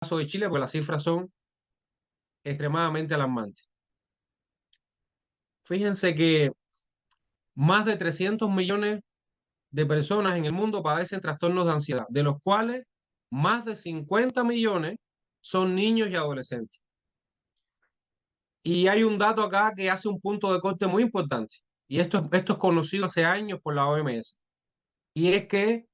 caso de Chile, porque las cifras son extremadamente alarmantes. Fíjense que más de 300 millones de personas en el mundo padecen trastornos de ansiedad, de los cuales más de 50 millones son niños y adolescentes. Y hay un dato acá que hace un punto de corte muy importante, y esto es conocido hace años por la OMS, y es que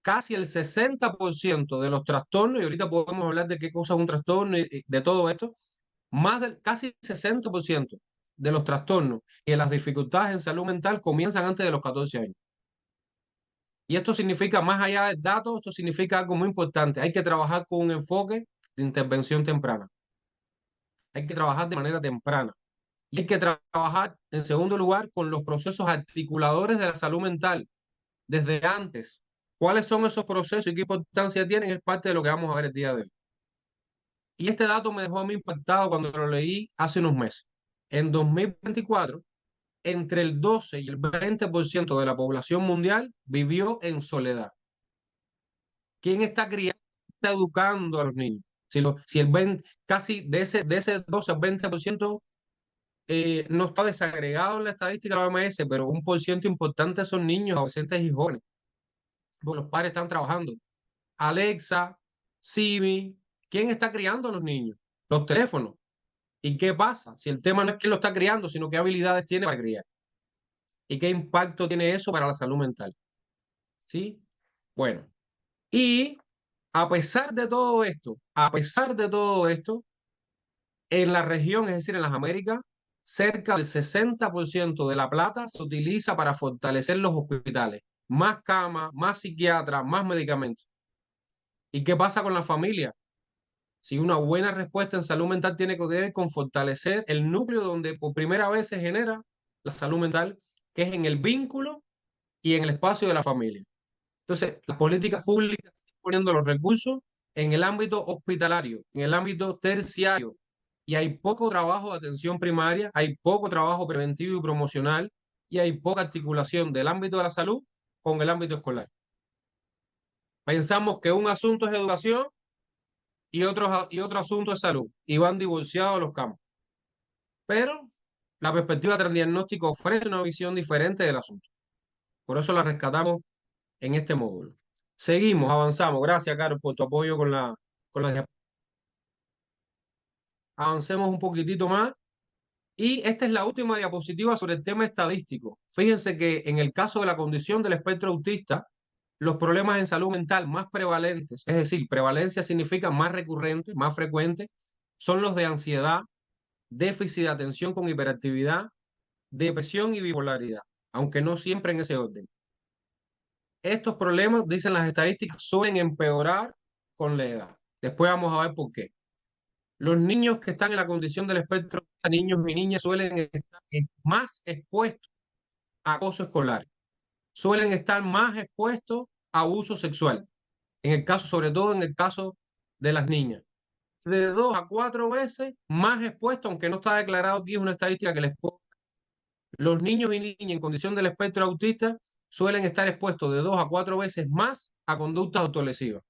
casi el 60% de los trastornos, y ahorita podemos hablar de qué cosa es un trastorno y de todo esto, más del casi el 60% de los trastornos y de las dificultades en salud mental comienzan antes de los 14 años. Y esto significa, más allá del dato, esto significa algo muy importante. Hay que trabajar con un enfoque de intervención temprana. Hay que trabajar de manera temprana. Y hay que trabajar, en segundo lugar, con los procesos articuladores de la salud mental desde antes. ¿Cuáles son esos procesos y qué importancia tienen? Es parte de lo que vamos a ver el día de hoy. Y este dato me dejó a mí impactado cuando lo leí hace unos meses. En 2024, entre el 12 y el 20% de la población mundial vivió en soledad. ¿Quién está criando, está educando a los niños? Si el 20, casi de ese 12 al 20% no está desagregado en la estadística de la OMS, pero un por ciento importante son niños, adolescentes y jóvenes, porque los padres están trabajando. Alexa, Siri, ¿quién está criando a los niños? Los teléfonos. ¿Y qué pasa? Si el tema no es quién lo está criando, sino qué habilidades tiene para criar. ¿Y qué impacto tiene eso para la salud mental? ¿Sí? Bueno, y a pesar de todo esto, en la región, es decir, en las Américas, cerca del 60% de la plata se utiliza para fortalecer los hospitales. Más camas, más psiquiatras, más medicamentos. ¿Y qué pasa con la familia? Si una buena respuesta en salud mental tiene que ver con fortalecer el núcleo donde por primera vez se genera la salud mental, que es en el vínculo y en el espacio de la familia. Entonces, las políticas públicas están poniendo los recursos en el ámbito hospitalario, en el ámbito terciario, y hay poco trabajo de atención primaria, hay poco trabajo preventivo y promocional, y hay poca articulación del ámbito de la salud con el ámbito escolar. Pensamos que un asunto es educación y otro asunto es salud, y van divorciados los campos. Pero la perspectiva transdiagnóstica ofrece una visión diferente del asunto. Por eso la rescatamos en este módulo. Seguimos, avanzamos. Gracias, Carlos, por tu apoyo con la diapositiva. Avancemos un poquitito más. Y esta es la última diapositiva sobre el tema estadístico. Fíjense que en el caso de la condición del espectro autista, los problemas en salud mental más prevalentes, es decir, prevalencia significa más recurrente, más frecuente, son los de ansiedad, déficit de atención con hiperactividad, depresión y bipolaridad, aunque no siempre en ese orden. Estos problemas, dicen las estadísticas, suelen empeorar con la edad. Después vamos a ver por qué. Los niños que están en la condición del espectro, niños y niñas, suelen estar más expuestos a acoso escolar, suelen estar más expuestos a abuso sexual, en el caso, sobre todo en el caso de las niñas. De 2 a 4 veces más expuestos, aunque no está declarado aquí, es una estadística que les puedo. Los niños y niñas en condición del espectro autista suelen estar expuestos de 2 a 4 veces más a conductas autolesivas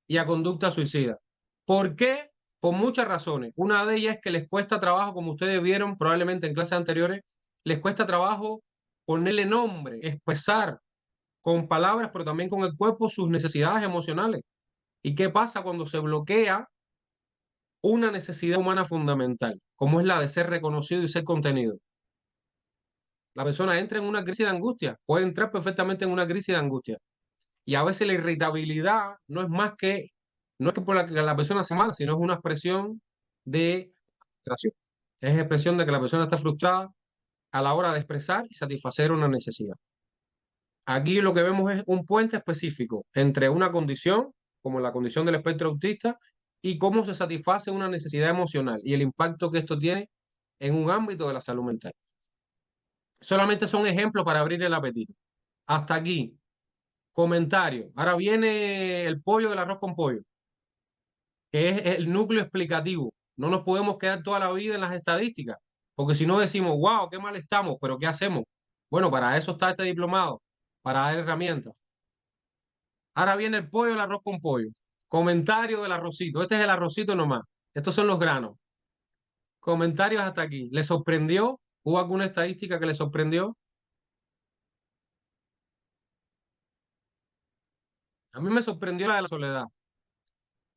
y a conductas suicidas. ¿Por qué? Por muchas razones. Una de ellas es que les cuesta trabajo, como ustedes vieron probablemente en clases anteriores, les cuesta trabajo ponerle nombre, expresar con palabras, pero también con el cuerpo sus necesidades emocionales. ¿Y qué pasa cuando se bloquea una necesidad humana fundamental, como es la de ser reconocido y ser contenido? La persona entra en una crisis de angustia, puede entrar perfectamente en una crisis de angustia. Y a veces la irritabilidad no es que por la que la persona se mala, sino es una expresión de frustración. Es expresión de que la persona está frustrada a la hora de expresar y satisfacer una necesidad. Aquí lo que vemos es un puente específico entre una condición, como la condición del espectro autista, y cómo se satisface una necesidad emocional y el impacto que esto tiene en un ámbito de la salud mental. Solamente son ejemplos para abrir el apetito. Hasta aquí. Comentario. Ahora viene el pollo del arroz con pollo, que es el núcleo explicativo. No nos podemos quedar toda la vida en las estadísticas, porque si no decimos, wow, qué mal estamos, pero ¿qué hacemos? Bueno, para eso está este diplomado, para dar herramientas. Ahora viene el pollo del arroz con pollo. Comentario del arrocito. Este es el arrocito nomás. Estos son los granos. Comentarios hasta aquí. ¿Le sorprendió? ¿Hubo alguna estadística que le sorprendió? A mí me sorprendió la de la soledad.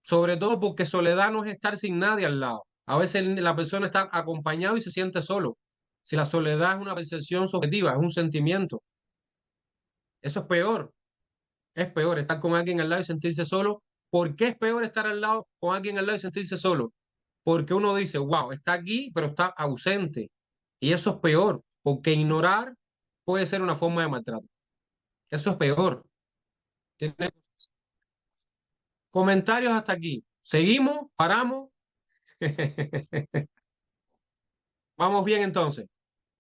Sobre todo porque soledad no es estar sin nadie al lado. A veces la persona está acompañado y se siente solo. Si la soledad es una percepción subjetiva, es un sentimiento. Eso es peor estar con alguien al lado y sentirse solo. ¿Por qué es peor estar al lado con alguien al lado y sentirse solo? Porque uno dice, wow, está aquí, pero está ausente. Y eso es peor, porque ignorar puede ser una forma de maltrato. Eso es peor. ¿Tiene comentarios hasta aquí? ¿Seguimos? ¿Paramos? Vamos bien entonces.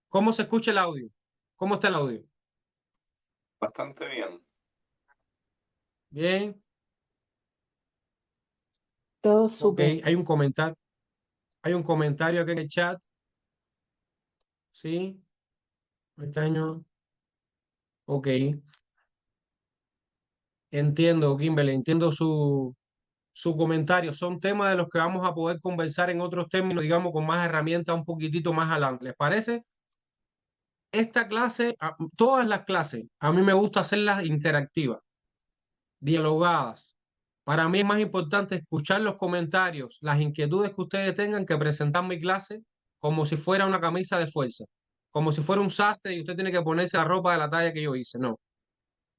¿Cómo se escucha el audio? ¿Cómo está el audio? Bastante bien. Bien. Todo Ok, súper. hay un comentario. Hay un comentario aquí en el chat. Sí. Este año. Ok. Entiendo, Kimberly. Entiendo su comentario. Son temas de los que vamos a poder conversar en otros términos, digamos, con más herramientas un poquitito más adelante. ¿Les parece? Esta clase, todas las clases, a mí me gusta hacerlas interactivas, dialogadas. Para mí es más importante escuchar los comentarios, las inquietudes que ustedes tengan que presentar mi clase como si fuera una camisa de fuerza, como si fuera un sastre y usted tiene que ponerse la ropa de la talla que yo hice. No,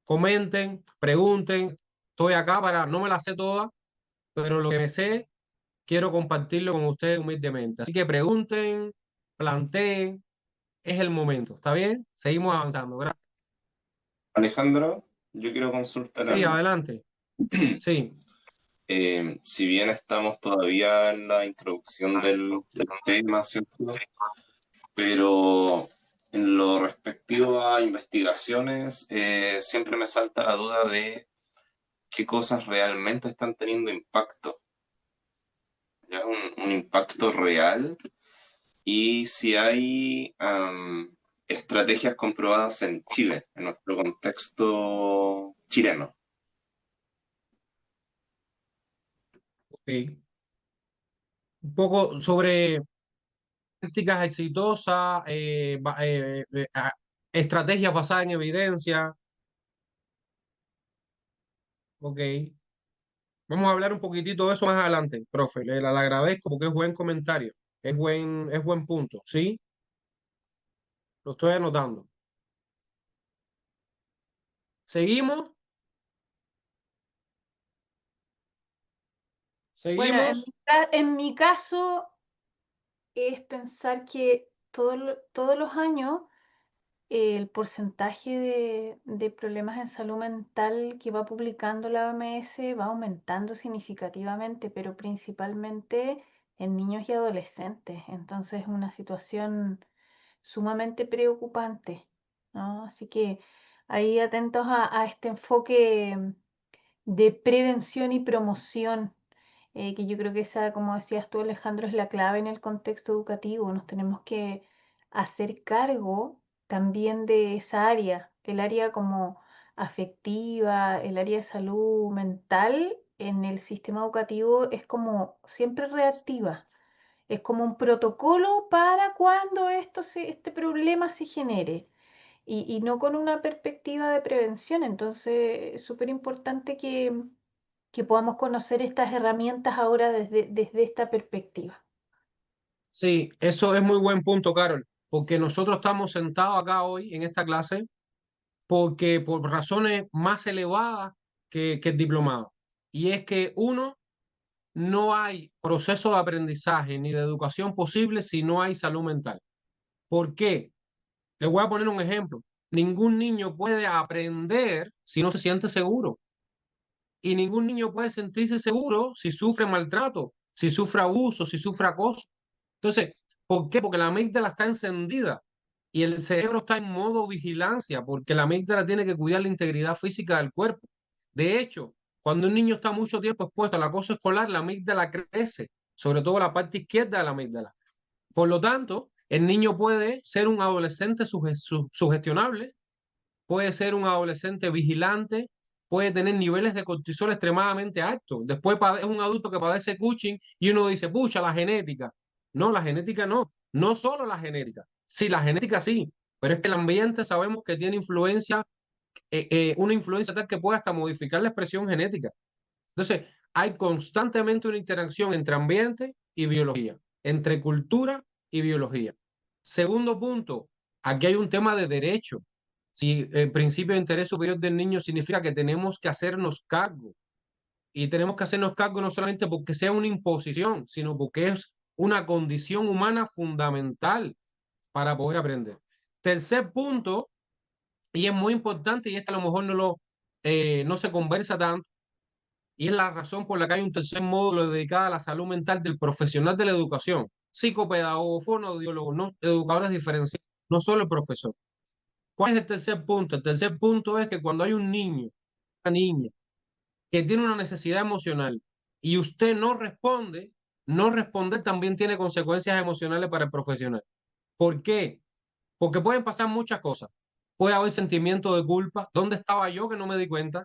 comenten, pregunten. Estoy acá para, no me la sé toda, pero lo que me sé, quiero compartirlo con ustedes humildemente. Así que pregunten, planteen, es el momento. ¿Está bien? Seguimos avanzando. Gracias. Alejandro, yo quiero consultar Sí, algo. adelante. Sí. Si bien estamos todavía en la introducción del tema, ¿cierto? Pero en lo respectivo a investigaciones, siempre me salta la duda de qué cosas realmente están teniendo impacto, ¿ya? Un impacto real y si hay estrategias comprobadas en Chile, en nuestro contexto chileno. Ok. Un poco sobre prácticas exitosas, estrategias basadas en evidencia. Ok. Vamos a hablar un poquitito de eso más adelante, profe. Le agradezco porque es buen comentario, es buen punto, ¿sí? Lo estoy anotando. ¿Seguimos? Bueno, ¿Seguimos? en mi caso es pensar que todos los años el porcentaje de problemas en salud mental que va publicando la OMS va aumentando significativamente, pero principalmente en niños y adolescentes. Entonces es una situación sumamente preocupante, ¿no? Así que ahí atentos a este enfoque de prevención y promoción, que yo creo que esa, como decías tú, Alejandro, es la clave en el contexto educativo. Nos tenemos que hacer cargo también de esa área, el área como afectiva, el área de salud mental en el sistema educativo es como siempre reactiva. Es como un protocolo para cuando este problema se genere y no con una perspectiva de prevención. Entonces, es súper importante que podamos conocer estas herramientas ahora desde esta perspectiva. Sí, eso es muy buen punto, Carol, porque nosotros estamos sentados acá hoy en esta clase porque por razones más elevadas que el diplomado. Y es que uno, no hay proceso de aprendizaje ni de educación posible si no hay salud mental. ¿Por qué? Le voy a poner un ejemplo. Ningún niño puede aprender si no se siente seguro. Y ningún niño puede sentirse seguro si sufre maltrato, si sufre abuso, si sufre acoso. Entonces, ¿por qué? Porque la amígdala está encendida y el cerebro está en modo vigilancia, porque la amígdala tiene que cuidar la integridad física del cuerpo. De hecho, cuando un niño está mucho tiempo expuesto al acoso escolar, la amígdala crece, sobre todo la parte izquierda de la amígdala. Por lo tanto, el niño puede ser un adolescente sugestionable, puede ser un adolescente vigilante, puede tener niveles de cortisol extremadamente altos. Después es un adulto que padece Cushing y uno dice, pucha, la genética. No, la genética no. No solo la genética. Sí, la genética sí, pero es que el ambiente sabemos que tiene influencia, una influencia tal que puede hasta modificar la expresión genética. Entonces, hay constantemente una interacción entre ambiente y biología, entre cultura y biología. Segundo punto, aquí hay un tema de derecho. Si el principio de interés superior del niño significa que tenemos que hacernos cargo, y tenemos que hacernos cargo no solamente porque sea una imposición, sino porque es una condición humana fundamental para poder aprender. Tercer punto, y es muy importante, y este a lo mejor no se conversa tanto, y es la razón por la que hay un tercer módulo dedicado a la salud mental del profesional de la educación, psicopedagogo, fonoaudiólogo, no, educadores diferenciados, no solo el profesor. ¿Cuál es el tercer punto? El tercer punto es que cuando hay un niño, una niña, que tiene una necesidad emocional y usted no responde, no responder también tiene consecuencias emocionales para el profesional. ¿Por qué? Porque pueden pasar muchas cosas. Puede haber sentimiento de culpa. ¿Dónde estaba yo que no me di cuenta?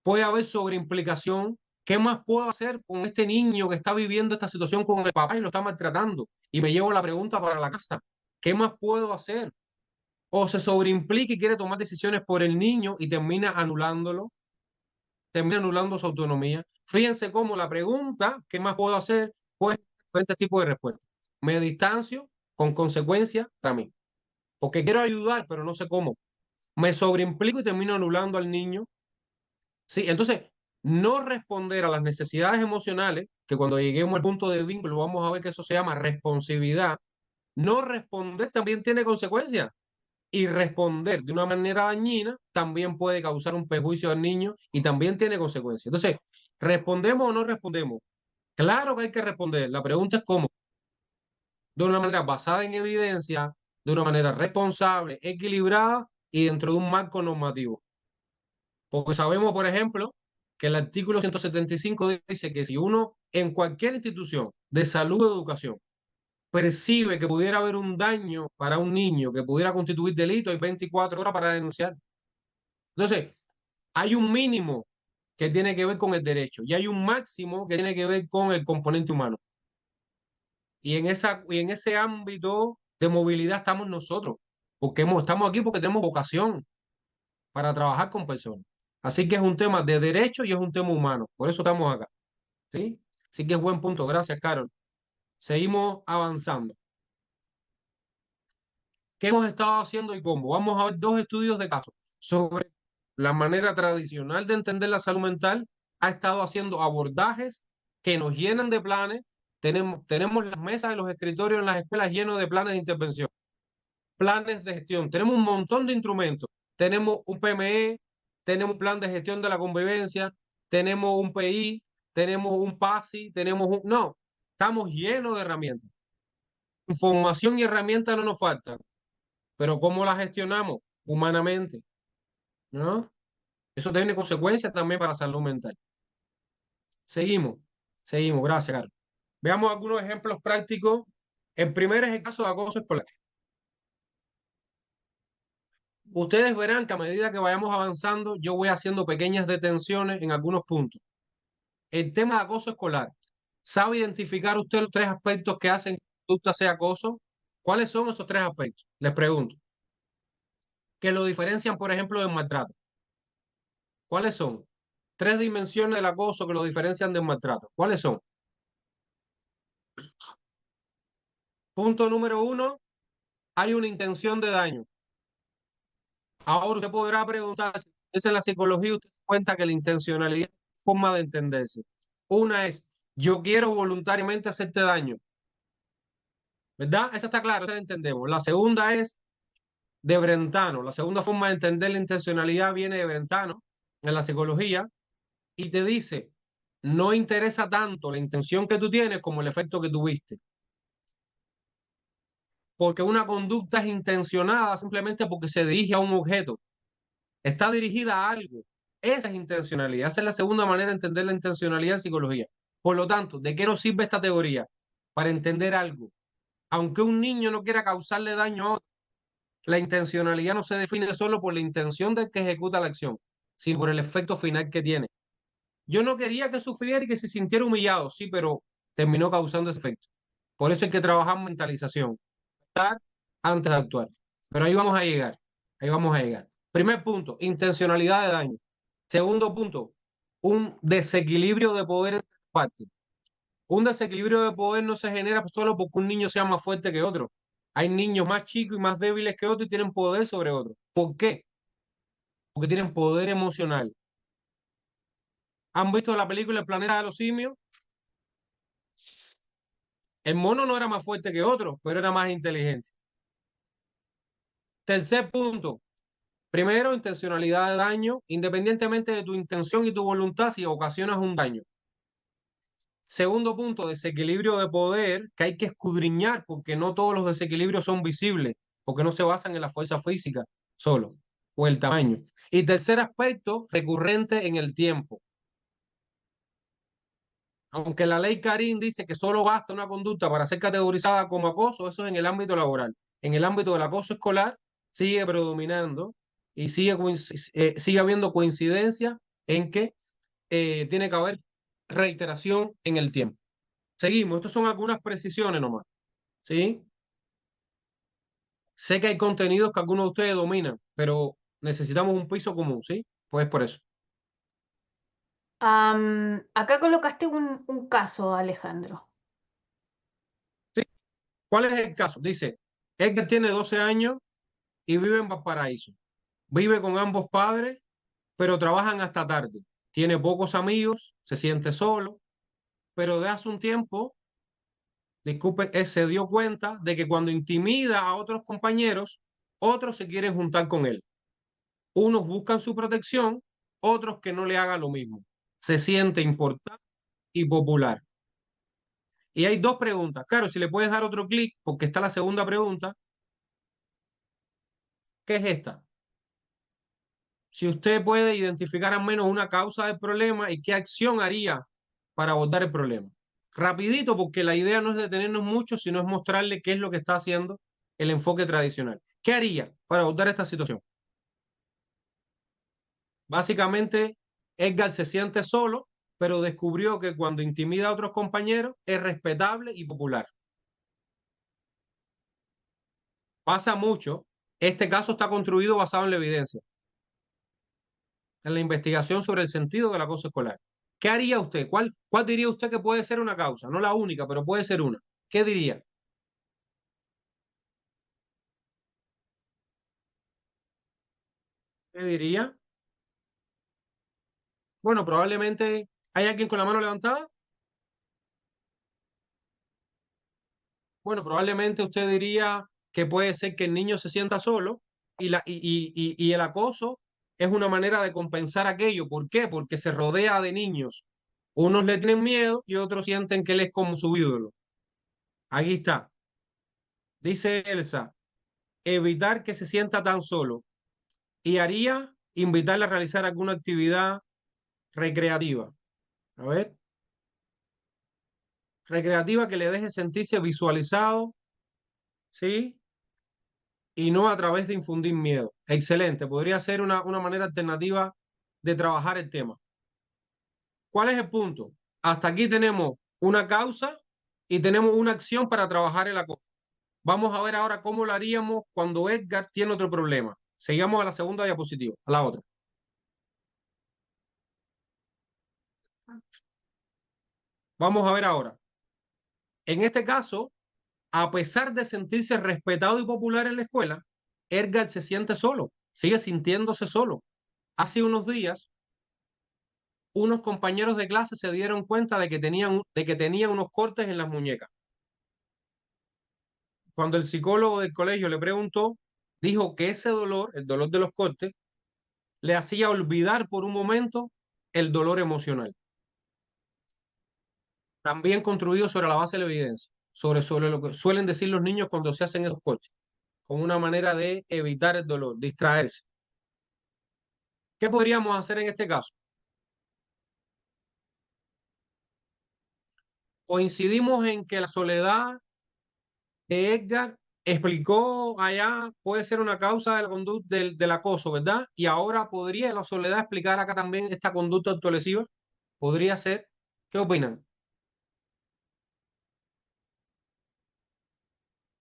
Puede haber sobreimplicación. ¿Qué más puedo hacer con este niño que está viviendo esta situación con el papá y lo está maltratando? Y me llevo la pregunta para la casa. ¿Qué más puedo hacer? O se sobreimplica y quiere tomar decisiones por el niño y termina anulando su autonomía. Fíjense cómo la pregunta, ¿qué más puedo hacer? Pues diferentes tipos de respuestas. Me distancio con consecuencias para mí, porque quiero ayudar, pero no sé cómo. Me sobreimplico y termino anulando al niño. Sí, entonces, no responder a las necesidades emocionales, que cuando lleguemos al punto de vínculo vamos a ver que eso se llama responsividad. No responder también tiene consecuencias. Y responder de una manera dañina también puede causar un perjuicio al niño y también tiene consecuencias. Entonces, ¿respondemos o no respondemos? Claro que hay que responder. La pregunta es cómo. De una manera basada en evidencia, de una manera responsable, equilibrada y dentro de un marco normativo. Porque sabemos, por ejemplo, que el artículo 175 dice que si uno en cualquier institución de salud o educación percibe que pudiera haber un daño para un niño que pudiera constituir delito, hay 24 horas para denunciar. Entonces, hay un mínimo que tiene que ver con el derecho y hay un máximo que tiene que ver con el componente humano. Y en ese ámbito de movilidad estamos nosotros, porque estamos aquí porque tenemos vocación para trabajar con personas. Así que es un tema de derecho y es un tema humano. Por eso estamos acá. ¿Sí? Así que es buen punto. Gracias, Carol. Seguimos avanzando. ¿Qué hemos estado haciendo y cómo? Vamos a ver dos estudios de caso sobre la manera tradicional de entender la salud mental. Ha estado haciendo abordajes que nos llenan de planes. Tenemos las mesas de los escritorios en las escuelas llenos de planes de intervención, planes de gestión. Tenemos un montón de instrumentos. Tenemos un PME, tenemos un plan de gestión de la convivencia, tenemos un PI, tenemos un PASI, tenemos un... No, estamos llenos de herramientas. Información y herramientas no nos faltan, pero ¿cómo la gestionamos humanamente? ¿No? Eso tiene consecuencias también para la salud mental. Seguimos, seguimos, gracias, Carlos. Veamos algunos ejemplos prácticos. El primero es el caso de acoso escolar. Ustedes verán que a medida que vayamos avanzando, yo voy haciendo pequeñas detenciones en algunos puntos. El tema de acoso escolar. ¿Sabe identificar usted los tres aspectos que hacen que la conducta sea acoso? ¿Cuáles son esos tres aspectos? Les pregunto. Que lo diferencian, por ejemplo, del maltrato. ¿Cuáles son? Tres dimensiones del acoso que lo diferencian del maltrato. ¿Cuáles son? Punto número uno, hay una intención de daño. Ahora usted podrá preguntar, si es en la psicología, usted se cuenta que la intencionalidad es forma de entenderse. Una es, yo quiero voluntariamente hacerte daño. ¿Verdad? Esa está clara, esa la entendemos. La segunda es de Brentano. La segunda forma de entender la intencionalidad viene de Brentano en la psicología y te dice, no interesa tanto la intención que tú tienes como el efecto que tuviste. Porque una conducta es intencionada simplemente porque se dirige a un objeto, está dirigida a algo. Esa es intencionalidad. Esa es la segunda manera de entender la intencionalidad en psicología. Por lo tanto, ¿de qué nos sirve esta teoría? Para entender algo. Aunque un niño no quiera causarle daño a otro, la intencionalidad no se define solo por la intención del que ejecuta la acción, sino por el efecto final que tiene. Yo no quería que sufriera y que se sintiera humillado, sí, pero terminó causando ese efecto. Por eso hay que trabajar mentalización, estar antes de actuar. Pero ahí vamos a llegar, ahí vamos a llegar. Primer punto, intencionalidad de daño. Segundo punto, un desequilibrio de poder entre partes. Un desequilibrio de poder no se genera solo porque un niño sea más fuerte que otro. Hay niños más chicos y más débiles que otros y tienen poder sobre otros. ¿Por qué? Porque tienen poder emocional. ¿Han visto la película El planeta de los simios? El mono no era más fuerte que otro, pero era más inteligente. Tercer punto. Primero, intencionalidad de daño, independientemente de tu intención y tu voluntad, si ocasionas un daño. Segundo punto, desequilibrio de poder, que hay que escudriñar porque no todos los desequilibrios son visibles, porque no se basan en la fuerza física solo o el tamaño. Y tercer aspecto, recurrente en el tiempo. Aunque la ley Karim dice que solo basta una conducta para ser categorizada como acoso, eso es en el ámbito laboral. En el ámbito del acoso escolar sigue predominando y sigue habiendo coincidencia en que tiene que haber reiteración en el tiempo. Seguimos, estas son algunas precisiones nomás, ¿sí? Sé que hay contenidos que algunos de ustedes dominan, pero necesitamos un piso común, ¿sí? Pues por eso. Acá colocaste un caso, Alejandro. ¿Cuál es el caso? Dice, Edgar tiene 12 años y vive en Valparaíso. Vive con ambos padres, pero trabajan hasta tarde. Tiene pocos amigos, se siente solo, pero de hace un tiempo, disculpe, se dio cuenta de que cuando intimida a otros compañeros, otros se quieren juntar con él. Unos buscan su protección, otros que no le haga lo mismo. Se siente importante y popular. Y hay dos preguntas. Claro, si le puedes dar otro clic, porque está la segunda pregunta, ¿qué es esta? Si usted puede identificar al menos una causa del problema y qué acción haría para abordar el problema. Rapidito, porque la idea no es detenernos mucho, sino es mostrarle qué es lo que está haciendo el enfoque tradicional. ¿Qué haría para abordar esta situación? Básicamente, Edgar se siente solo, pero descubrió que cuando intimida a otros compañeros es respetable y popular. Pasa mucho. Este caso está construido basado en la evidencia, en la investigación sobre el sentido del acoso escolar. ¿Qué haría usted? ¿Cuál diría usted que puede ser una causa? No la única, pero puede ser una. ¿Qué diría? ¿Qué diría? Bueno, probablemente hay alguien con la mano levantada. Bueno, probablemente usted diría que puede ser que el niño se sienta solo y el acoso es una manera de compensar aquello. ¿Por qué? Porque se rodea de niños. Unos le tienen miedo y otros sienten que él es como su ídolo. Ahí está. Dice Elsa, evitar que se sienta tan solo y haría invitarle a realizar alguna actividad recreativa. A ver, recreativa que le deje sentirse visualizado, ¿sí? Y no a través de infundir miedo. Excelente, podría ser una manera alternativa de trabajar el tema. ¿Cuál es el punto? Hasta aquí tenemos una causa y tenemos una acción para trabajar el acoso. Vamos a ver ahora cómo lo haríamos cuando Edgar tiene otro problema. Seguimos a la segunda diapositiva, a la otra. Vamos a ver ahora. En este caso, a pesar de sentirse respetado y popular en la escuela, Edgar se siente solo, sigue sintiéndose solo. Hace unos días, unos compañeros de clase se dieron cuenta de que tenía unos cortes en las muñecas. Cuando el psicólogo del colegio le preguntó, dijo que ese dolor, el dolor de los cortes, le hacía olvidar por un momento el dolor emocional. También construido sobre la base de la evidencia, sobre lo que suelen decir los niños cuando se hacen esos cortes, como una manera de evitar el dolor, distraerse. ¿Qué podríamos hacer en este caso? Coincidimos en que la soledad de Edgar explicó allá, puede ser una causa de la conducta del acoso, ¿verdad? Y ahora podría la soledad explicar acá también esta conducta autolesiva. Podría ser. ¿Qué opinan?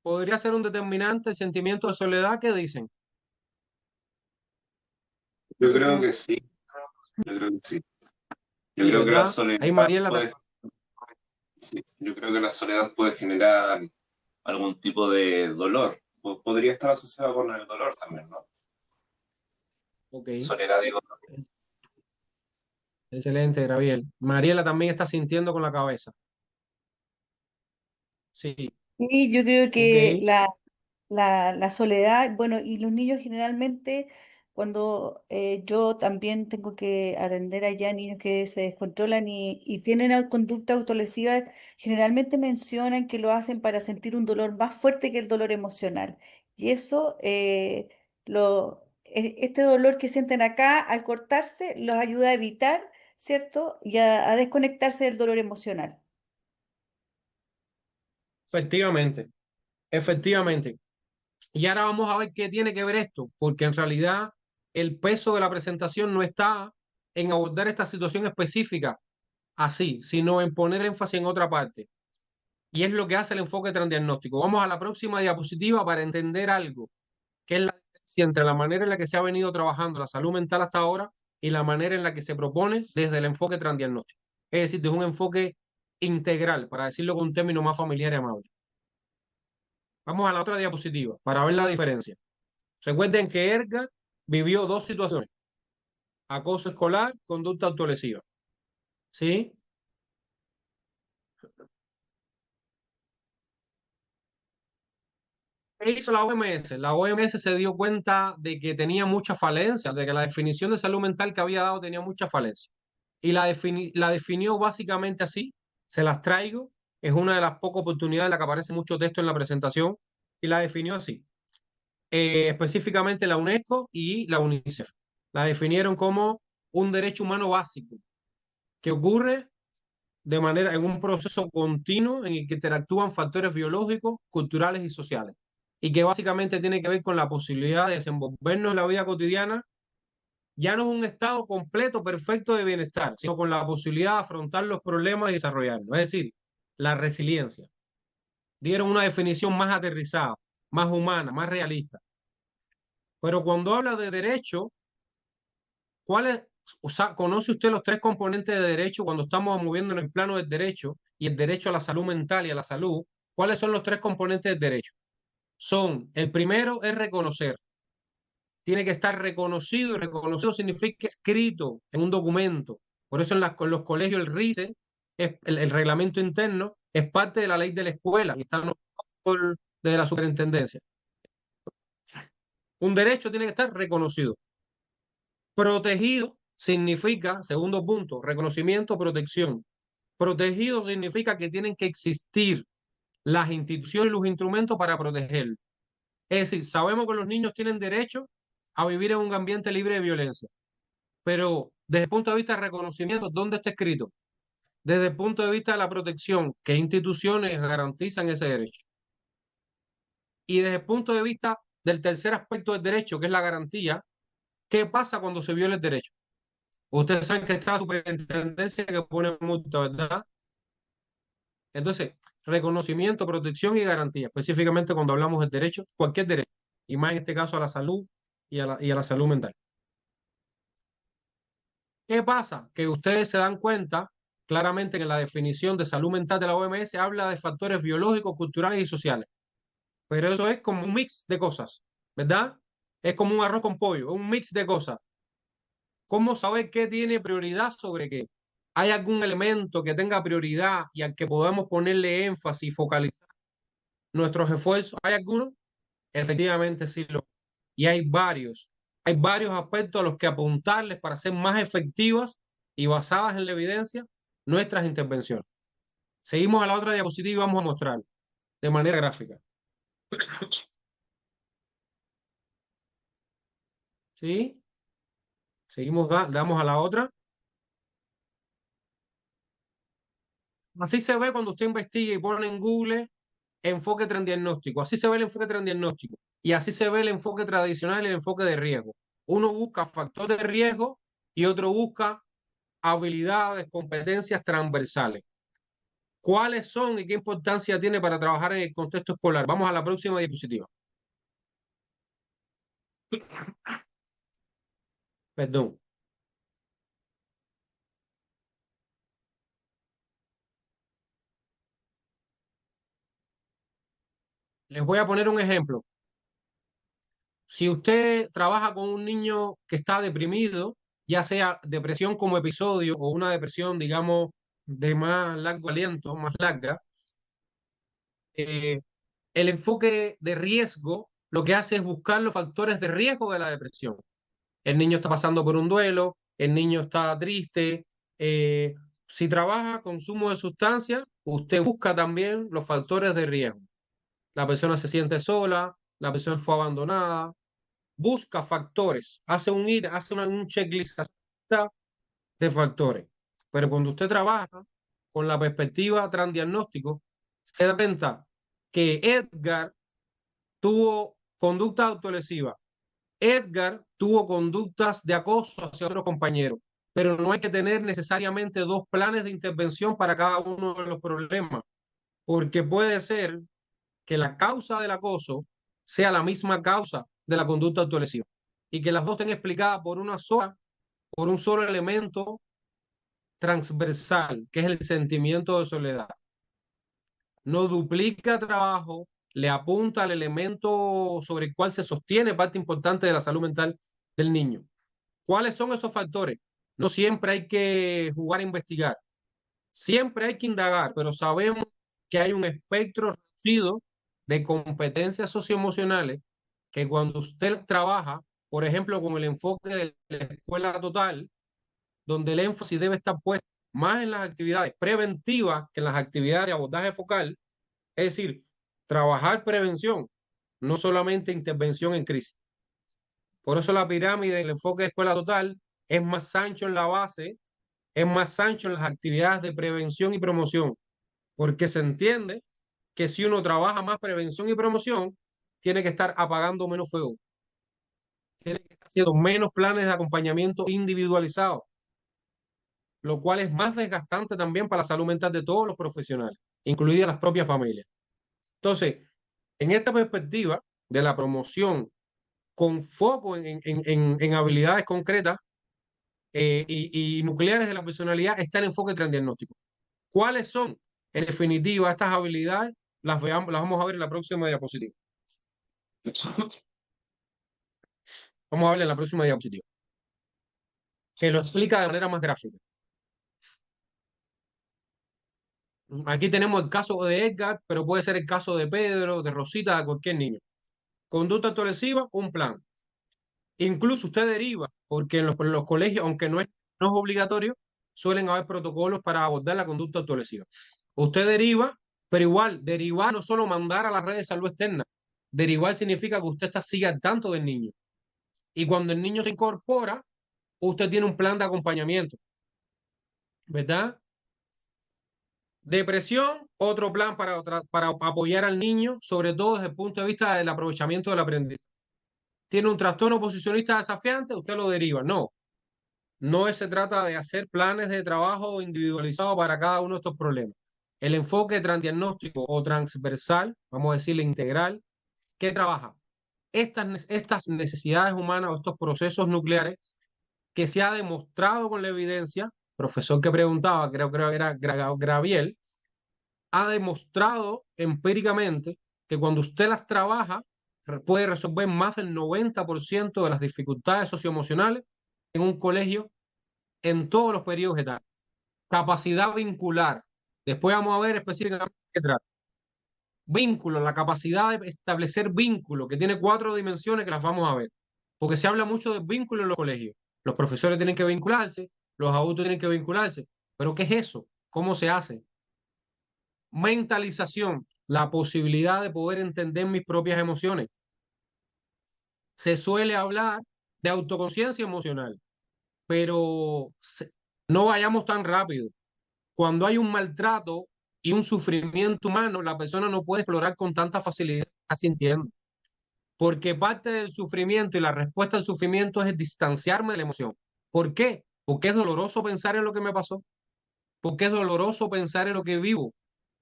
Podría ser un determinante el sentimiento de soledad que dicen. Yo creo que sí, yo creo que sí. Yo Sí, creo que la ¿verdad? soledad Ahí Mariela puede, sí, yo creo que la soledad puede generar algún tipo de dolor. Podría estar asociado con el dolor también, ¿no? Ok, Soledad digo. excelente, Gabriel. Mariela también está sintiendo con la cabeza. Sí, Sí, yo creo ok. que la soledad, bueno, y los niños generalmente, cuando yo también tengo que atender allá niños que se descontrolan y tienen conducta autolesiva, generalmente mencionan que lo hacen para sentir un dolor más fuerte que el dolor emocional. Y eso, este dolor que sienten acá al cortarse, los ayuda a evitar, ¿cierto? Y a desconectarse del dolor emocional. Efectivamente, efectivamente. Y ahora vamos a ver qué tiene que ver esto, porque en realidad el peso de la presentación no está en abordar esta situación específica así, sino en poner énfasis en otra parte. Y es lo que hace el enfoque transdiagnóstico. Vamos a la próxima diapositiva para entender algo, que es la diferencia entre la manera en la que se ha venido trabajando la salud mental hasta ahora y la manera en la que se propone desde el enfoque transdiagnóstico. Es decir, desde un enfoque integral, para decirlo con un término más familiar y amable. Vamos a la otra diapositiva para ver la diferencia. Recuerden que Edgar vivió dos situaciones: acoso escolar, conducta autolesiva. ¿Sí? ¿Qué hizo la OMS? La OMS se dio cuenta de que tenía muchas falencias, de que la definición de salud mental que había dado tenía muchas falencias. Y la definió básicamente así. Se las traigo. Es una de las pocas oportunidades en la que aparece mucho texto en la presentación. Y la definió así. Específicamente la UNESCO y la UNICEF. La definieron como un derecho humano básico que ocurre de manera en un proceso continuo en el que interactúan factores biológicos, culturales y sociales, y que básicamente tiene que ver con la posibilidad de desenvolvernos en la vida cotidiana. Ya no es un estado completo, perfecto de bienestar, sino con la posibilidad de afrontar los problemas y desarrollarlos, es decir, la resiliencia. Dieron una definición más aterrizada, más humana, más realista. Pero cuando habla de derecho, ¿cuáles, o sea, conoce usted los tres componentes de derecho cuando estamos moviendo en el plano del derecho y el derecho a la salud mental y a la salud? ¿Cuáles son los tres componentes del derecho? Son, el primero es reconocer. Tiene que estar reconocido, y reconocido significa escrito en un documento. Por eso en los colegios el RICE, el reglamento interno, es parte de la ley de la escuela y está de la superintendencia. Un derecho tiene que estar reconocido. Protegido significa, segundo punto, reconocimiento, protección. Protegido significa que tienen que existir las instituciones y los instrumentos para protegerlo. Es decir, sabemos que los niños tienen derecho a vivir en un ambiente libre de violencia, pero desde el punto de vista de reconocimiento, ¿dónde está escrito? Desde el punto de vista de la protección, ¿qué instituciones garantizan ese derecho? Y desde el punto de vista del tercer aspecto del derecho, que es la garantía, ¿qué pasa cuando se viola el derecho? Ustedes saben que está la superintendencia que pone multa, ¿verdad? Entonces, reconocimiento, protección y garantía, específicamente cuando hablamos de derecho, cualquier derecho, y más en este caso a la salud y a la salud mental. ¿Qué pasa? Que ustedes se dan cuenta claramente que en la definición de salud mental de la OMS habla de factores biológicos, culturales y sociales, pero eso es como un mix de cosas, ¿verdad? Es como un arroz con pollo, un mix de cosas. ¿Cómo saber qué tiene prioridad sobre qué? ¿Hay algún elemento que tenga prioridad y al que podamos ponerle énfasis y focalizar nuestros esfuerzos? ¿Hay alguno? Efectivamente, sí lo. Y hay varios. Hay varios aspectos a los que apuntarles para hacer más efectivas y basadas en la evidencia nuestras intervenciones. Seguimos a la otra diapositiva y vamos a mostrar de manera gráfica. ¿Sí? Seguimos, damos a la otra. Así se ve cuando usted investiga y pone en Google enfoque transdiagnóstico, así se ve el enfoque transdiagnóstico y así se ve el enfoque tradicional y el enfoque de riesgo. Uno busca factor de riesgo y otro busca habilidades, competencias transversales. ¿Cuáles son y qué importancia tiene para trabajar en el contexto escolar? Vamos a la próxima diapositiva. Perdón. Les voy a poner un ejemplo. Si usted trabaja con un niño que está deprimido, ya sea depresión como episodio o una depresión, digamos, de más largo aliento, más larga, eh, el enfoque de riesgo lo que hace es buscar los factores de riesgo de la depresión. El niño está pasando por un duelo, el niño está triste. Si trabaja consumo de sustancias, usted busca también los factores de riesgo. La persona se siente sola, la persona fue abandonada, busca factores, hace un checklist de factores. Pero cuando usted trabaja con la perspectiva transdiagnóstico, se da cuenta que Edgar tuvo conducta autolesiva. Edgar tuvo conductas de acoso hacia otros compañeros, pero no hay que tener necesariamente dos planes de intervención para cada uno de los problemas, porque puede ser que la causa del acoso sea la misma causa de la conducta autolesiva y que las dos estén explicadas por un solo elemento transversal, que es el sentimiento de soledad. No duplica trabajo, le apunta al elemento sobre el cual se sostiene parte importante de la salud mental del niño. ¿Cuáles son esos factores? No siempre hay que jugar a investigar, siempre hay que indagar, pero sabemos que hay un espectro reducido de competencias socioemocionales que cuando usted trabaja, por ejemplo, con el enfoque de la escuela total, donde el énfasis debe estar puesto más en las actividades preventivas que en las actividades de abordaje focal, es decir, trabajar prevención, no solamente intervención en crisis. Por eso la pirámide del enfoque de escuela total es más ancho en la base, es más ancho en las actividades de prevención y promoción, porque se entiende que si uno trabaja más prevención y promoción, tiene que estar apagando menos fuego, tiene que estar haciendo menos planes de acompañamiento individualizados, lo cual es más desgastante también para la salud mental de todos los profesionales, incluidas las propias familias. Entonces, en esta perspectiva de la promoción con foco en habilidades concretas y nucleares de la personalidad está el enfoque transdiagnóstico. ¿Cuáles son, en definitiva, estas habilidades? Las vamos a ver en la próxima diapositiva. Vamos a ver en la próxima diapositiva, que lo explica de manera más gráfica. Aquí tenemos el caso de Edgar, pero puede ser el caso de Pedro, de Rosita, de cualquier niño. Conducta autolesiva, un plan. Incluso usted deriva, porque en los colegios, aunque no es obligatorio, suelen haber protocolos para abordar la conducta autolesiva. Usted deriva, pero igual, derivar no solo mandar a la red de salud externa. Derivar significa que usted sigue al tanto del niño. Y cuando el niño se incorpora, usted tiene un plan de acompañamiento, ¿verdad? Depresión, otro plan para apoyar al niño, sobre todo desde el punto de vista del aprovechamiento del aprendizaje. Tiene un trastorno oposicionista desafiante, usted lo deriva. No se trata de hacer planes de trabajo individualizados para cada uno de estos problemas. El enfoque transdiagnóstico o transversal, vamos a decirle integral, ¿qué trabaja? Estas necesidades humanas o estos procesos nucleares que se ha demostrado con la evidencia, profesor que preguntaba, creo que era Graviel, ha demostrado empíricamente que cuando usted las trabaja, puede resolver más del 90% de las dificultades socioemocionales en un colegio en todos los periodos etarios. Capacidad vincular. Después vamos a ver específicamente qué trata. Vínculo, la capacidad de establecer vínculo, que tiene 4 dimensiones que las vamos a ver. Porque se habla mucho de vínculo en los colegios. Los profesores tienen que vincularse, los adultos tienen que vincularse. ¿Pero qué es eso? ¿Cómo se hace? Mentalización, la posibilidad de poder entender mis propias emociones. Se suele hablar de autoconciencia emocional, pero no vayamos tan rápido. Cuando hay un maltrato y un sufrimiento humano, la persona no puede explorar con tanta facilidad, está sintiendo. Porque parte del sufrimiento y la respuesta al sufrimiento es distanciarme de la emoción. ¿Por qué? Porque es doloroso pensar en lo que me pasó. Porque es doloroso pensar en lo que vivo.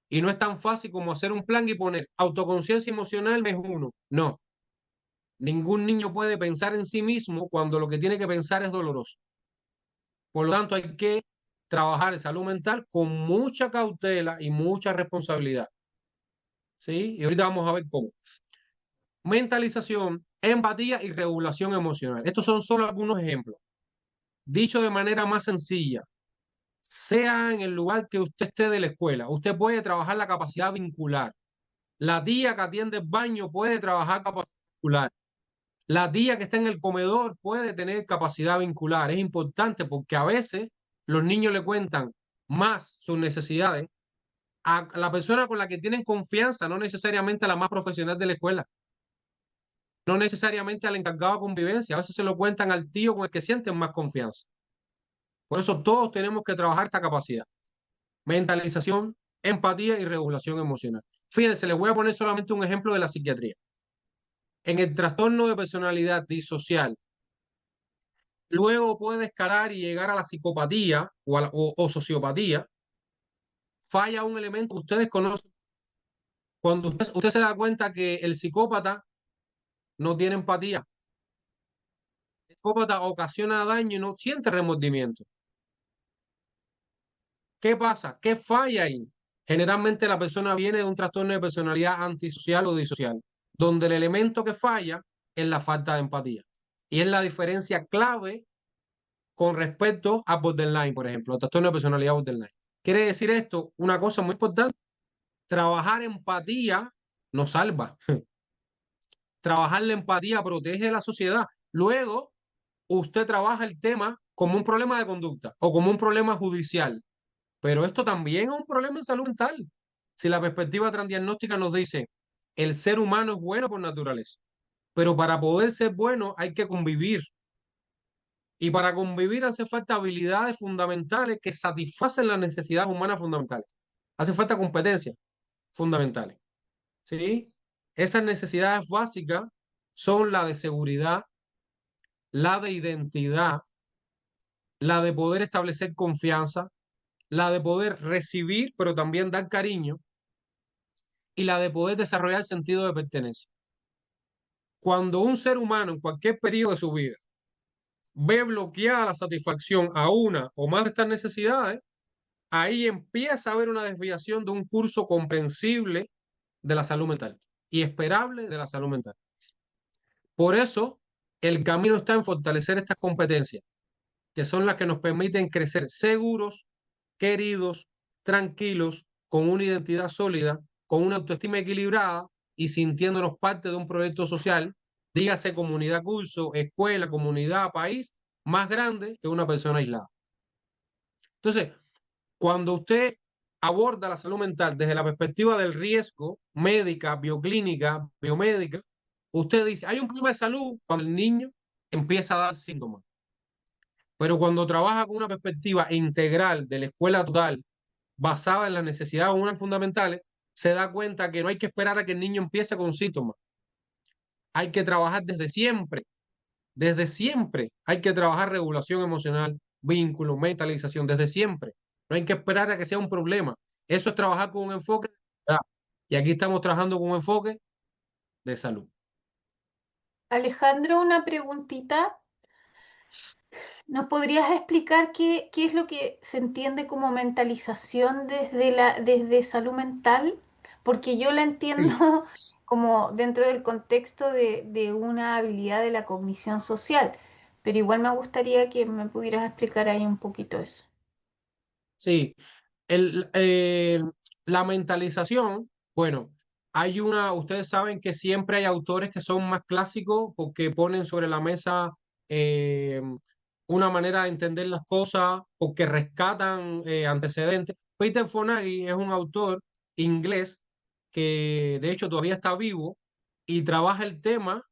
Y no es tan fácil como hacer un plan y poner autoconciencia emocional es uno. No, ningún niño puede pensar en sí mismo cuando lo que tiene que pensar es doloroso. Por lo tanto, hay que trabajar en salud mental con mucha cautela y mucha responsabilidad. ¿Sí? Y ahorita vamos a ver cómo. Mentalización, empatía y regulación emocional. Estos son solo algunos ejemplos. Dicho de manera más sencilla, sea en el lugar que usted esté de la escuela, usted puede trabajar la capacidad vincular. La tía que atiende el baño puede trabajar capacidad vincular. La tía que está en el comedor puede tener capacidad vincular. Es importante porque a veces los niños le cuentan más sus necesidades a la persona con la que tienen confianza, no necesariamente a la más profesional de la escuela, no necesariamente al encargado de convivencia. A veces se lo cuentan al tío con el que sienten más confianza. Por eso todos tenemos que trabajar esta capacidad. Mentalización, empatía y regulación emocional. Fíjense, les voy a poner solamente un ejemplo de la psiquiatría. En el trastorno de personalidad disocial, luego puede escalar y llegar a la psicopatía o sociopatía. Falla un elemento que ustedes conocen. Cuando usted se da cuenta que el psicópata no tiene empatía, el psicópata ocasiona daño y no siente remordimiento. ¿Qué pasa? ¿Qué falla ahí? Generalmente la persona viene de un trastorno de personalidad antisocial o disocial, donde el elemento que falla es la falta de empatía. Y es la diferencia clave con respecto a borderline, por ejemplo, el trastorno de personalidad borderline. Quiere decir esto, una cosa muy importante, trabajar empatía nos salva. Trabajar la empatía protege a la sociedad. Luego, usted trabaja el tema como un problema de conducta o como un problema judicial. Pero esto también es un problema en salud mental. Si la perspectiva transdiagnóstica nos dice, el ser humano es bueno por naturaleza, pero para poder ser bueno hay que convivir. Y para convivir hace falta habilidades fundamentales que satisfacen las necesidades humanas fundamentales. Hace falta competencias fundamentales. ¿Sí? Esas necesidades básicas son la de seguridad, la de identidad, la de poder establecer confianza, la de poder recibir, pero también dar cariño, y la de poder desarrollar sentido de pertenencia. Cuando un ser humano en cualquier periodo de su vida ve bloqueada la satisfacción a una o más de estas necesidades, ahí empieza a haber una desviación de un curso comprensible de la salud mental y esperable de la salud mental. Por eso, el camino está en fortalecer estas competencias, que son las que nos permiten crecer seguros, queridos, tranquilos, con una identidad sólida, con una autoestima equilibrada y sintiéndonos parte de un proyecto social, dígase comunidad, curso, escuela, comunidad, país, más grande que una persona aislada. Entonces, cuando usted aborda la salud mental desde la perspectiva del riesgo médica, bioclínica, biomédica, usted dice, hay un problema de salud cuando el niño empieza a dar síntomas. Pero cuando trabaja con una perspectiva integral de la escuela total, basada en las necesidades humanas fundamentales, se da cuenta que no hay que esperar a que el niño empiece con síntomas. Hay que trabajar desde siempre. Desde siempre hay que trabajar regulación emocional, vínculo, mentalización, desde siempre. No hay que esperar a que sea un problema. Eso es trabajar con un enfoque de edad. Y aquí estamos trabajando con un enfoque de salud. Alejandro, una preguntita. ¿Nos podrías explicar qué es lo que se entiende como mentalización desde salud mental? Porque yo la entiendo Sí, como dentro del contexto de una habilidad de la cognición social, pero igual me gustaría que me pudieras explicar ahí un poquito eso. sí. El, la mentalización, bueno, ustedes saben que siempre hay autores que son más clásicos porque ponen sobre la mesa eh, una manera de entender las cosas, porque rescatan antecedentes. Peter Fonagy es un autor inglés que de hecho todavía está vivo y trabaja el tema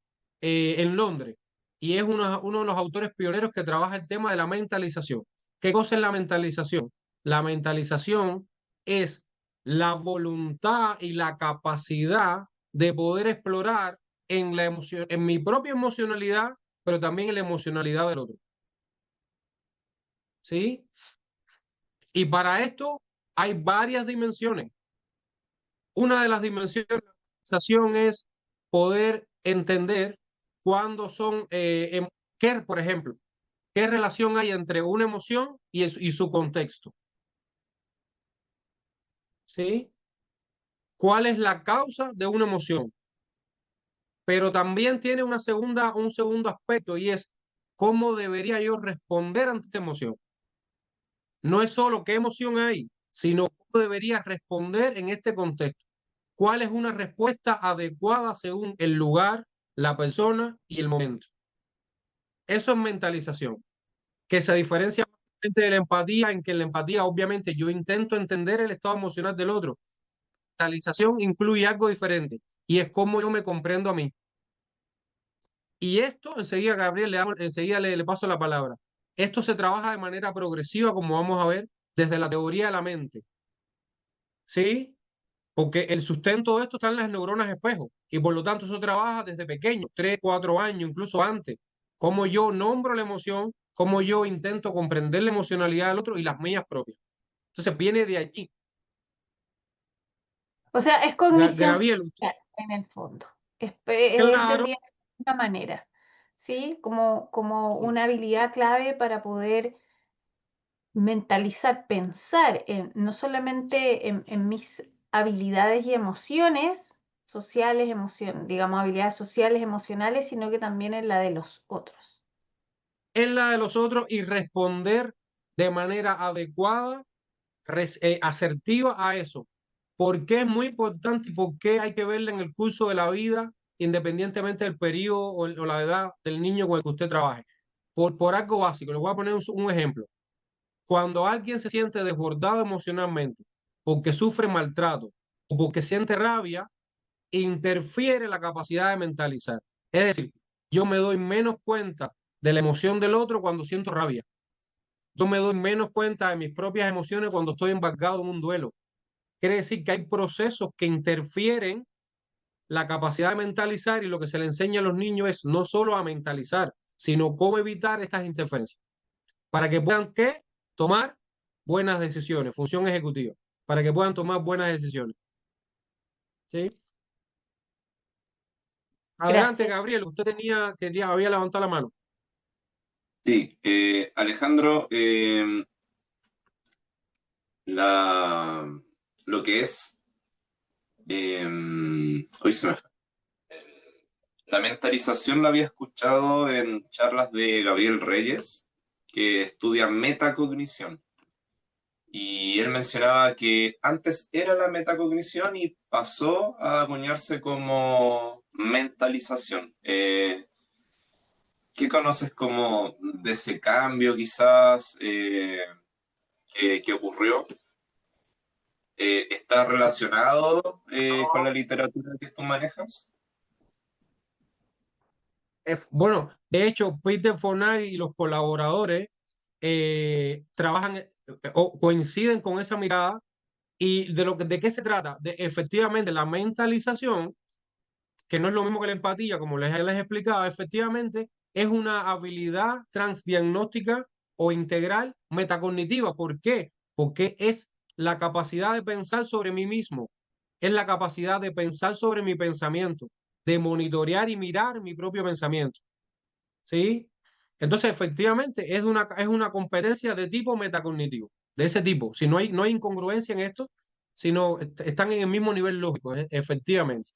en Londres. Y es uno de los autores pioneros que trabaja el tema de la mentalización. ¿Qué cosa es la mentalización? La mentalización es la voluntad y la capacidad de poder explorar en la emoción, en mi propia emocionalidad, pero también en la emocionalidad del otro. ¿Sí? Y para esto hay varias dimensiones. Una de las dimensiones de la organización es poder entender cuándo son, qué, por ejemplo, qué relación hay entre una emoción y su contexto. ¿Sí? ¿Cuál es la causa de una emoción? Pero también tiene un segundo aspecto y es cómo debería yo responder ante esta emoción. No es solo qué emoción hay, sino cómo debería responder en este contexto. ¿Cuál es una respuesta adecuada según el lugar, la persona y el momento? Eso es mentalización, que se diferencia de la empatía, en que en la empatía obviamente yo intento entender el estado emocional del otro. Mentalización incluye algo diferente y es cómo yo me comprendo a mí. Y esto, enseguida, Gabriel, enseguida le paso la palabra. Esto se trabaja de manera progresiva, como vamos a ver, desde la teoría de la mente. ¿Sí? Porque el sustento de esto está en las neuronas espejo. Y por lo tanto, eso trabaja desde pequeño, 3, 4 años, incluso antes. Cómo yo nombro la emoción, cómo yo intento comprender la emocionalidad del otro y las mías propias. Entonces, viene de allí. O sea, es cognición Gabriel, social en el fondo. Es claro. entendida de una manera, ¿sí? Como una habilidad clave para poder mentalizar, pensar no solamente en mis habilidades y emociones sociales, digamos, habilidades sociales, emocionales, sino que también en la de los otros. En la de los otros y responder de manera adecuada, asertiva a eso. ¿Por qué es muy importante y por qué hay que verla en el curso de la vida, independientemente del periodo o la edad del niño con el que usted trabaje? Por algo básico. Le voy a poner un ejemplo. Cuando alguien se siente desbordado emocionalmente porque sufre maltrato o porque siente rabia, interfiere la capacidad de mentalizar. Es decir, yo me doy menos cuenta de la emoción del otro cuando siento rabia. Yo me doy menos cuenta de mis propias emociones cuando estoy embarcado en un duelo. Quiere decir que hay procesos que interfieren la capacidad de mentalizar y lo que se le enseña a los niños es no solo a mentalizar, sino cómo evitar estas interferencias para que puedan ¿qué? Tomar buenas decisiones, función ejecutiva, para que puedan tomar buenas decisiones. ¿Sí? Adelante, Gracias. Gabriel, usted había levantado la mano. Sí, Alejandro, lo que es, hoy se me fue. La mentalización la había escuchado en charlas de Gabriel Reyes, que estudia metacognición. Y él mencionaba que antes era la metacognición y pasó a acuñarse como mentalización. ¿Qué conoces como de ese cambio quizás que ocurrió? ¿Está relacionado con la literatura que tú manejas? Bueno, de hecho, Peter Fognari y los colaboradores trabajan o coinciden con esa mirada y de qué se trata, de efectivamente la mentalización, que no es lo mismo que la empatía, como les he explicado, efectivamente es una habilidad transdiagnóstica o integral metacognitiva. ¿Por qué? Porque es la capacidad de pensar sobre mí mismo, es la capacidad de pensar sobre mi pensamiento, de monitorear y mirar mi propio pensamiento. ¿Sí? Entonces, efectivamente, es una competencia de tipo metacognitivo, de ese tipo. Si no hay incongruencia en esto, sino están en el mismo nivel lógico, efectivamente.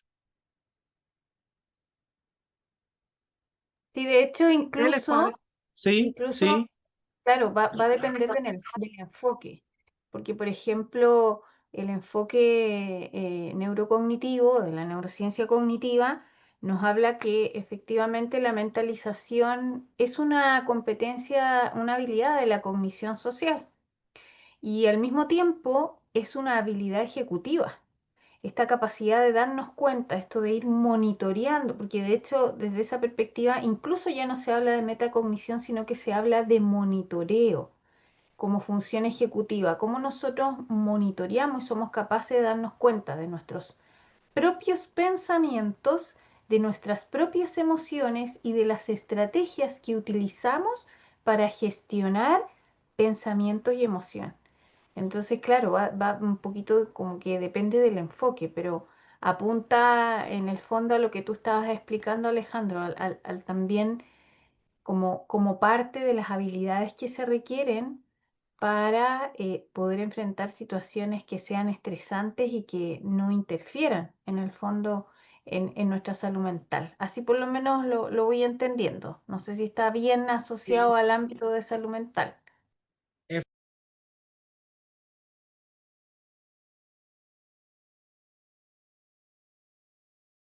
Sí, de hecho, ¿Qué les parece? Sí, incluso, sí. claro, va a depender del enfoque, porque por ejemplo, el enfoque neurocognitivo, de la neurociencia cognitiva, nos habla que efectivamente la mentalización es una competencia, una habilidad de la cognición social y al mismo tiempo es una habilidad ejecutiva. Esta capacidad de darnos cuenta, esto de ir monitoreando, porque de hecho desde esa perspectiva incluso ya no se habla de metacognición, sino que se habla de monitoreo. como función ejecutiva, cómo nosotros monitoreamos y somos capaces de darnos cuenta de nuestros propios pensamientos, de nuestras propias emociones y de las estrategias que utilizamos para gestionar pensamientos y emoción. Entonces, claro, va un poquito como que depende del enfoque, pero apunta en el fondo a lo que tú estabas explicando, Alejandro, al también como parte de las habilidades que se requieren para poder enfrentar situaciones que sean estresantes y que no interfieran en el fondo en nuestra salud mental. Así por lo menos lo voy entendiendo. No sé si está bien asociado Sí, al ámbito de salud mental.